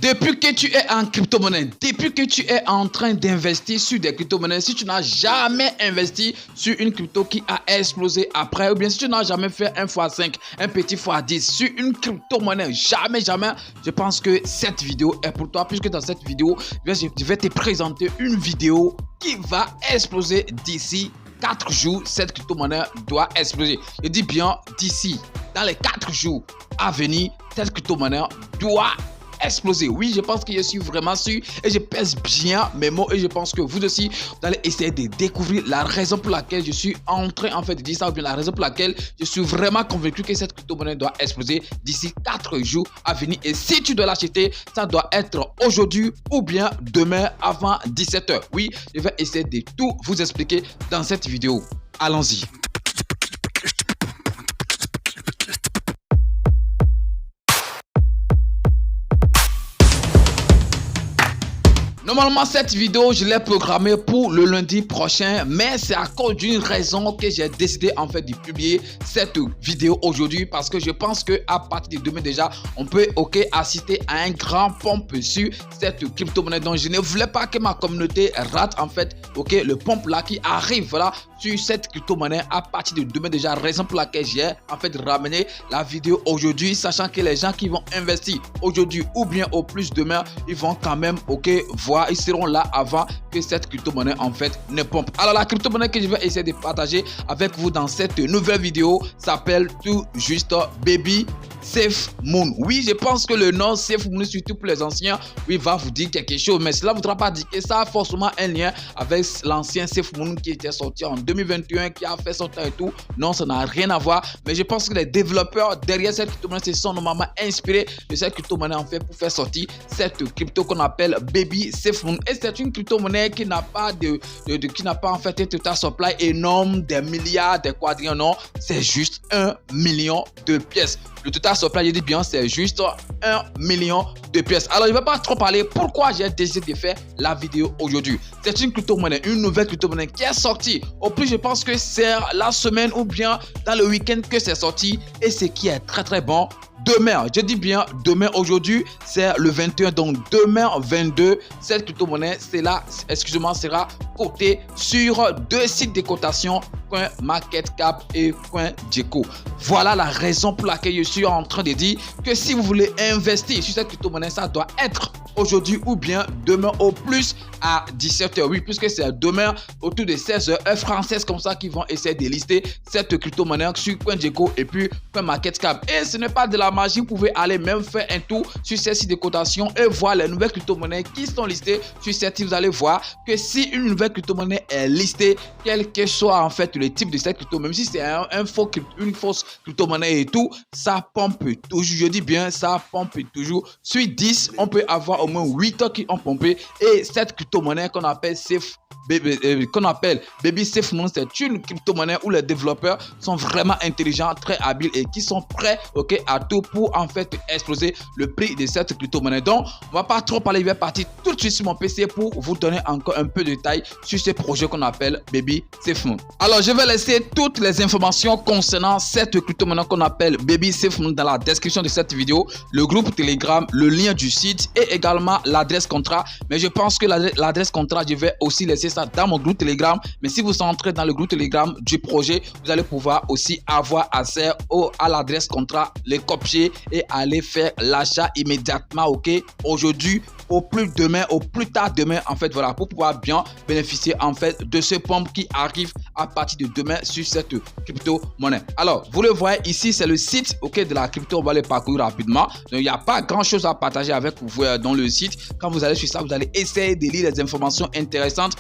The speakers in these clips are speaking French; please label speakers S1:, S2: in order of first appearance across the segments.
S1: Depuis que tu es en crypto-monnaie, depuis que tu es en train d'investir sur des crypto-monnaies, si tu n'as jamais investi sur une crypto qui a explosé après, ou bien si tu n'as jamais fait un x5, un petit x10 sur une crypto-monnaie, jamais, je pense que cette vidéo est pour toi, puisque dans cette vidéo, je vais te présenter une vidéo qui va exploser d'ici 4 jours. Cette crypto-monnaie doit exploser. Je dis bien d'ici, dans les 4 jours à venir, cette crypto-monnaie doit exploser. Oui, je pense que je suis vraiment sûr et je pèse bien mes mots et je pense que vous aussi, vous allez essayer de découvrir la raison pour laquelle je suis en train de dire ça, ou bien la raison pour laquelle je suis vraiment convaincu que cette crypto-monnaie doit exploser d'ici 4 jours à venir. Et si tu dois l'acheter, ça doit être aujourd'hui ou bien demain avant 17 h. Oui, je vais essayer de tout vous expliquer dans cette vidéo. Allons-y. Normalement, cette vidéo, je l'ai programmée pour le lundi prochain, mais c'est à cause d'une raison que j'ai décidé de publier cette vidéo aujourd'hui, parce que je pense que à partir de demain déjà, on peut assister à un grand pompe sur cette crypto-monnaie. Donc, je ne voulais pas que ma communauté rate le pompe là qui arrive sur cette crypto-monnaie à partir de demain déjà, raison pour laquelle j'ai ramené la vidéo aujourd'hui, sachant que les gens qui vont investir aujourd'hui ou bien au plus demain, ils vont quand même voir. Ils seront là avant que cette crypto-monnaie ne pompe. Alors la crypto-monnaie que je vais essayer de partager avec vous dans cette nouvelle vidéo s'appelle tout juste Baby SafeMoon. Oui, je pense que le nom SafeMoon, surtout pour les anciens, oui, va vous dire quelque chose, mais cela ne voudra pas dire que ça a forcément un lien avec l'ancien SafeMoon qui était sorti en 2021, qui a fait son temps et tout. Non, ça n'a rien à voir, mais je pense que les développeurs derrière cette crypto-monnaie se sont normalement inspirés de cette crypto-monnaie pour faire sortir cette crypto qu'on appelle Baby SafeMoon. Et c'est une crypto-monnaie qui n'a pas un total supply énorme, des milliards, des quadrillions, non, c'est juste 1 million de pièces. Le total supply, je dis bien, c'est juste 1 million de pièces. Alors, je ne vais pas trop parler pourquoi j'ai décidé de faire la vidéo aujourd'hui. C'est une crypto-monnaie, une nouvelle crypto-monnaie qui est sortie. Au plus, je pense que c'est la semaine ou bien dans le week-end que c'est sorti. Et ce qui est très très bon, demain, je dis bien demain, aujourd'hui c'est le 21, donc demain 22, cette crypto-monnaie sera cotée sur 2 sites de cotation, CoinMarketCap et CoinGecko. Voilà la raison pour laquelle je suis en train de dire que si vous voulez investir sur cette crypto-monnaie, ça doit être aujourd'hui ou bien demain au plus à 17 h. Oui, puisque c'est demain autour de 16 h heure française comme ça qu'ils vont essayer de lister cette crypto-monnaie sur CoinGecko et puis CoinMarketCap. Et ce n'est pas de la magie, vous pouvez aller même faire un tour sur ces sites de cotation et voir les nouvelles crypto-monnaies qui sont listées sur cette site. Vous allez voir que si une nouvelle crypto-monnaie est listée, quel que soit le type de cette crypto, même si c'est une fausse crypto-monnaie et tout, ça pompe toujours. Je dis bien, ça pompe toujours. Sur 10, on peut avoir au moins 8 qui ont pompé. Et cette crypto-monnaie qu'on appelle Baby SafeMoon, c'est une crypto-monnaie où les développeurs sont vraiment intelligents, très habiles et qui sont prêts à tout pour exploser le prix de cette crypto-monnaie. Donc, on va pas trop parler, je vais partir tout de suite sur mon PC pour vous donner encore un peu de détails sur ce projet qu'on appelle Baby SafeMoon. Alors, je vais laisser toutes les informations concernant cette crypto-monnaie qu'on appelle Baby SafeMoon dans la description de cette vidéo, le groupe Telegram, le lien du site et également l'adresse contrat. Mais je pense que l'adresse contrat, je vais aussi laisser ça dans mon groupe Telegram. Mais si vous entrez dans le groupe Telegram du projet, vous allez pouvoir aussi avoir accès à l'adresse contrat, les copier et aller faire l'achat immédiatement, aujourd'hui, au plus tard demain, pour pouvoir bien bénéficier de ce pompe qui arrive à partir de demain sur cette crypto-monnaie. Alors, vous le voyez ici, c'est le site de la crypto. On va le parcourir rapidement. Donc, il n'y a pas grand chose à partager avec vous dans le site. Quand vous allez sur ça, vous allez essayer de lire les informations intéressantes,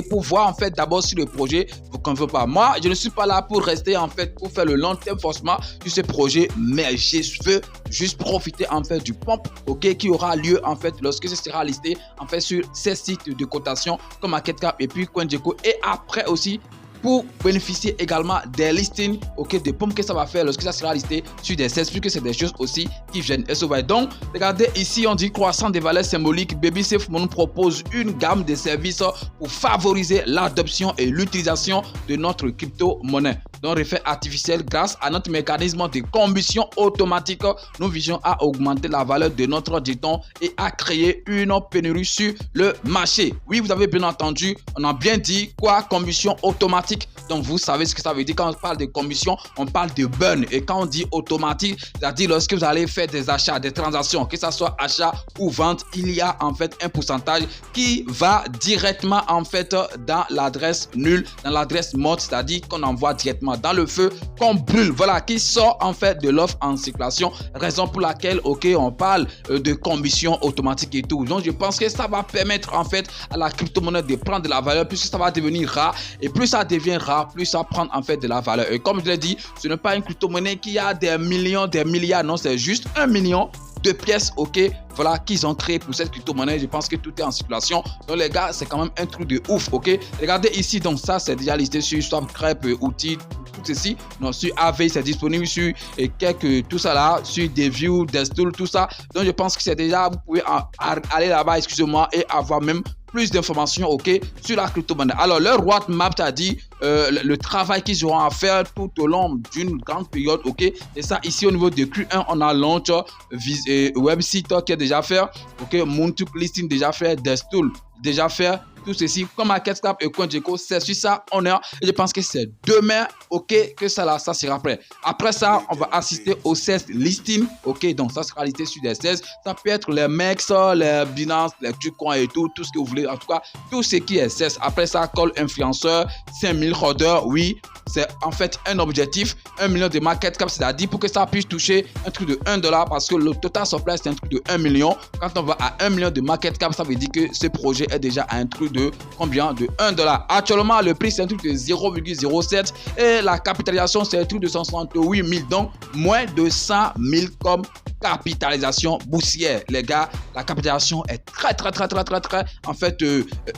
S1: pour voir d'abord si le projet vous convient pas. Moi, je ne suis pas là pour rester pour faire le long terme forcément sur ce projet, mais je veux juste profiter du pompe qui aura lieu lorsque ce sera listé sur ces sites de cotation comme MarketCap et puis CoinGecko, et après aussi pour bénéficier également des listings, ok, des pommes que ça va faire lorsque ça sera listé sur des sites, puisque c'est des choses aussi qui viennent. Et ça va. Donc, regardez ici, on dit croissant des valeurs symboliques. Baby Safe Money propose une gamme de services pour favoriser l'adoption et l'utilisation de notre crypto-monnaie. Donc, effet artificiel, grâce à notre mécanisme de combustion automatique, nous visons à augmenter la valeur de notre jeton et à créer une pénurie sur le marché. Oui, vous avez bien entendu, on a bien dit quoi, combustion automatique. Donc, vous savez ce que ça veut dire. Quand on parle de combustion, on parle de burn. Et quand on dit automatique, c'est-à-dire lorsque vous allez faire des achats, des transactions, que ce soit achat ou vente, il y a en fait un pourcentage qui va directement en fait dans l'adresse nulle, dans l'adresse morte, c'est-à-dire qu'on envoie directement dans le feu, qu'on brûle, voilà, qui sort en fait de l'offre en circulation, raison pour laquelle, ok, on parle de combustion automatique et tout. Donc, je pense que ça va permettre en fait à la crypto-monnaie de prendre de la valeur, puisque ça va devenir rare, et plus ça devient rare, plus ça prend en fait de la valeur. Et comme je l'ai dit, ce n'est pas une crypto-monnaie qui a des millions, des milliards, non, c'est juste 1 million de pièces, ok, voilà, qu'ils ont créé pour cette crypto-monnaie. Je pense que tout est en circulation. Donc, les gars, c'est quand même un truc de ouf, ok. Regardez ici, donc ça, c'est déjà listé sur Swapcrep, outils, tout ceci. Donc, sur AV, c'est disponible sur et quelques, tout ça là, sur DeView, Destool, tout ça. Donc, je pense que c'est déjà, vous pouvez aller là-bas, excusez-moi, et avoir même plus d'informations, ok, sur la crypto-monnaie. Alors, leur roadmap t'a dit le travail qu'ils auront à faire tout au long d'une grande période, ok. Et ça, ici, au niveau de Q1, on a launch, website qui est déjà fait, ok, Moontuk listing déjà fait, Destool déjà fait, tout ceci, comme MarketCap et CoinGecko, c'est sur ça, on est, et je pense que c'est demain, ok, que ça là, ça sera prêt. Après ça, on va assister au 16 listing, ok, donc ça sera listé sur des 16, ça peut être les MEX, les Binance, les Bitcoin et tout, tout ce que vous voulez, en tout cas, tout ce qui est 16. Après ça, call influenceur, 5000 holders, oui, c'est en fait un objectif, 1 million de market cap, c'est-à-dire pour que ça puisse toucher un truc de $1, parce que le total supply c'est un truc de 1 million. Quand on va à 1 million de market cap, ça veut dire que ce projet est déjà à un truc de combien? De $1. Actuellement, le prix c'est un truc de 0,07 et la capitalisation c'est un truc de 168 000, donc moins de 100 000 comme capitalisation boursière. Les gars, la capitalisation est très en fait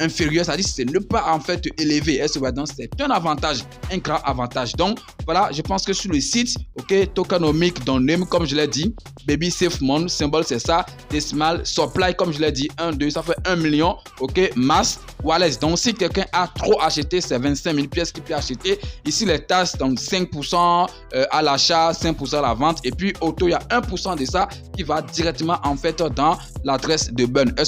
S1: inférieure, c'est-à-dire c'est ne pas en fait élevé. Donc c'est un avantage, un grand avantage. Donc voilà, je pense que sur le site, ok, tokenomic, dans name comme je l'ai dit, Baby Safe Money, symbole c'est ça, décimal, supply comme je l'ai dit, 1, 2, ça fait 1 million, ok, masse, wallet. Donc si quelqu'un a trop acheté, c'est 25 000 pièces qu'il peut acheter. Ici les taxes, donc 5% à l'achat, 5% à la vente, et puis auto, il y a 1% de ça qui va directement en fait dans l'adresse de burn. Et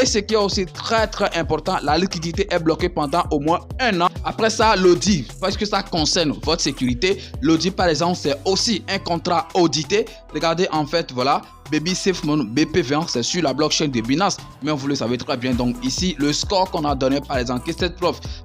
S1: ce qui est aussi très important, la liquidité est bloquée pendant au moins 1 an. Après ça, l'audit, parce que ça concerne votre sécurité, l'audit par exemple c'est aussi un contrat audité. Regardez en fait, voilà, Baby Safe Money BPV1, c'est sur la blockchain de Binance, mais vous le savez très bien. Donc ici, le score qu'on a donné par exemple, que cette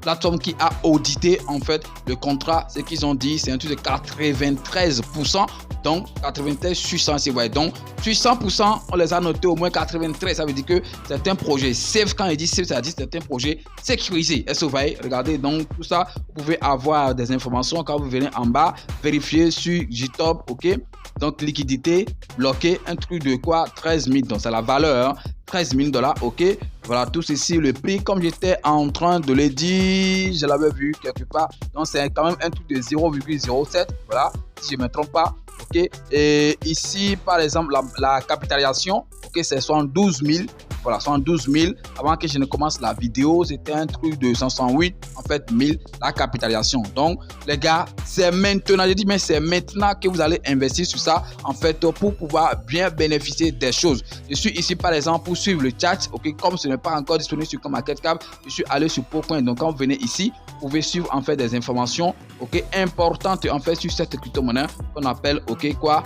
S1: plateforme qui a audité en fait le contrat, ce qu'ils ont dit, c'est un truc de 93%. Donc 93 sur 100, c'est vrai. Donc sur 100%, on les a notés au moins 93. Ça veut dire que c'est un projet safe. Quand il dit safe, ça veut dire que c'est un projet sécurisé. Est-ce que vous voyez? Regardez, donc tout ça, vous pouvez avoir des informations quand vous venez en bas, vérifier sur GitHub, ok. Donc liquidité bloquée, un truc de quoi? 13 000, donc c'est la valeur, hein? 13 000 $, ok. Voilà, tout ceci, le prix, comme j'étais en train de le dire, je l'avais vu quelque part. Donc c'est quand même un truc de 0,07, voilà, si je ne me trompe pas, ok. Et ici, par exemple, la capitalisation, ok, c'est 72 000. Voilà, 72 000. Avant que je ne commence la vidéo, c'était un truc de 508, en fait, 1000, la capitalisation. Donc, les gars, c'est maintenant, je dis, mais c'est maintenant que vous allez investir sur ça, en fait, pour pouvoir bien bénéficier des choses. Je suis ici, par exemple, pour suivre le chat, ok, comme ce n'est pas encore disponible sur CoinMarketCap, je suis allé sur Pocoin. Donc, quand vous venez ici, vous pouvez suivre, en fait, des informations, ok, importantes, en fait, sur cette crypto-monnaie qu'on appelle, ok, quoi,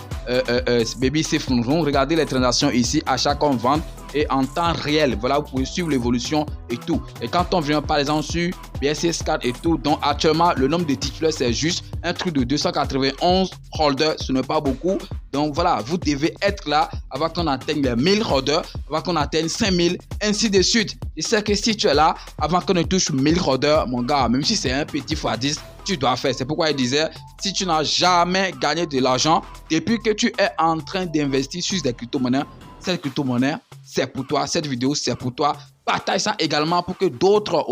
S1: Baby Safe Money. Regardez les transactions ici, achat comme vente, et en temps réel. Voilà, vous pouvez suivre l'évolution et tout. Et quand on vient par exemple sur BSC4 et tout, donc actuellement le nombre de titulaires c'est juste un truc de 291 holders, ce n'est pas beaucoup. Donc voilà, vous devez être là avant qu'on atteigne les 1000 holders, avant qu'on atteigne 5000, ainsi de suite. Je sais que si tu es là avant qu'on ne touche 1000 holders, mon gars, même si c'est un petit x10, tu dois faire. C'est pourquoi il disait, si tu n'as jamais gagné de l'argent depuis que tu es en train d'investir sur des crypto-monnaies, cette crypto-monnaie, c'est pour toi. Cette vidéo, c'est pour toi. Partage ça également pour que d'autres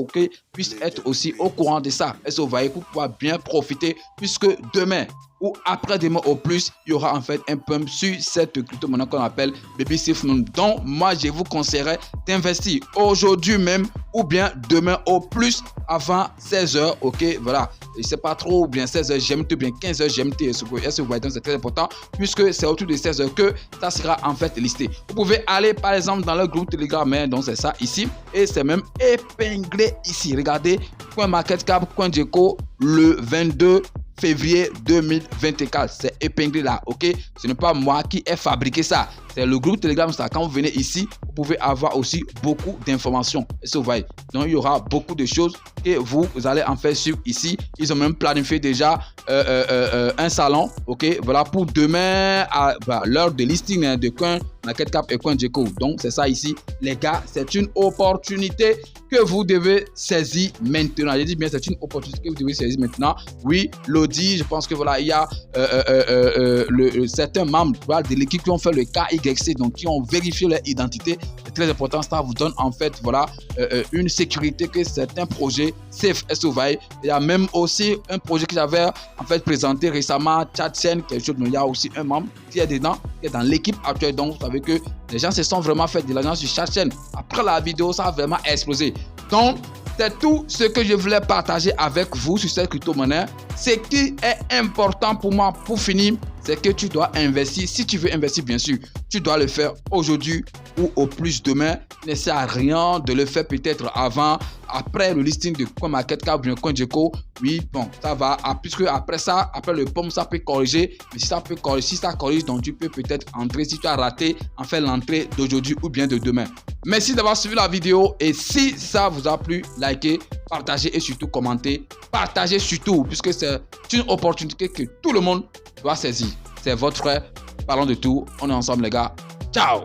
S1: puissent être aussi au courant de ça. Et vous voyez, pour pouvoir bien profiter, puisque demain ou après-demain au plus, il y aura en fait un pump sur cette crypto-monnaie qu'on appelle Baby Safe Moon. Donc, moi, je vous conseillerais d'investir aujourd'hui même ou bien demain au plus avant 16h. Ok, voilà. Et c'est pas trop, ou bien 16h GMT, ou bien 15h GMT. Est-ce que vous voyez, donc c'est très important puisque c'est autour de 16h que ça sera en fait listé. Vous pouvez aller par exemple dans le groupe Telegram, hein, donc c'est ça ici, et c'est même épinglé ici. Regardez, CoinMarketCap, CoinGecko, le 22 février 2024, c'est épinglé là, ok? Ce n'est pas moi qui ai fabriqué ça, c'est le groupe Telegram. Ça, quand vous venez ici, vous pouvez avoir aussi beaucoup d'informations. Et vous voyez, donc il y aura beaucoup de choses que vous allez en faire suivre ici. Ils ont même planifié déjà un salon, ok? Voilà, pour demain à l'heure de listing, hein, de CoinMarketCap et CoinGecko. Donc c'est ça ici, les gars, c'est une opportunité que vous devez saisir maintenant. Je dis bien, c'est une opportunité que vous devez saisir maintenant. Oui, Lodi, je pense que voilà, il y a certains membres de l'équipe qui ont fait le KYC, donc qui ont vérifié leur identité. C'est très important, ça vous donne en fait voilà une sécurité que certains projets safe SOVI. Il y a même aussi un projet que j'avais en fait présenté récemment, ChatChain, quelque chose, mais il y a aussi un membre qui est dedans, qui est dans l'équipe actuelle. Donc vous savez que les gens se sont vraiment fait de l'argent sur ChatChain. Après la vidéo, ça a vraiment explosé. Donc c'est tout ce que je voulais partager avec vous sur cette crypto-monnaie. Ce qui est important pour moi, pour finir, c'est que tu dois investir. Si tu veux investir, bien sûr, tu dois le faire aujourd'hui ou au plus demain. Il ne sert à rien de le faire peut-être avant, après le listing de CoinMarketCap ou bien CoinGecko. Oui, bon, ça va. Puisque après ça, après le pump, ça peut corriger. Mais si ça peut corriger, si ça corrige, donc tu peux peut-être entrer. Si tu as raté, en fait l'entrée d'aujourd'hui ou bien de demain. Merci d'avoir suivi la vidéo. Et si ça vous a plu, likez, partagez et surtout commentez. Partagez surtout, puisque c'est une opportunité que tout le monde doit saisir. C'est votre frère. Parlons de tout. On est ensemble, les gars. Ciao!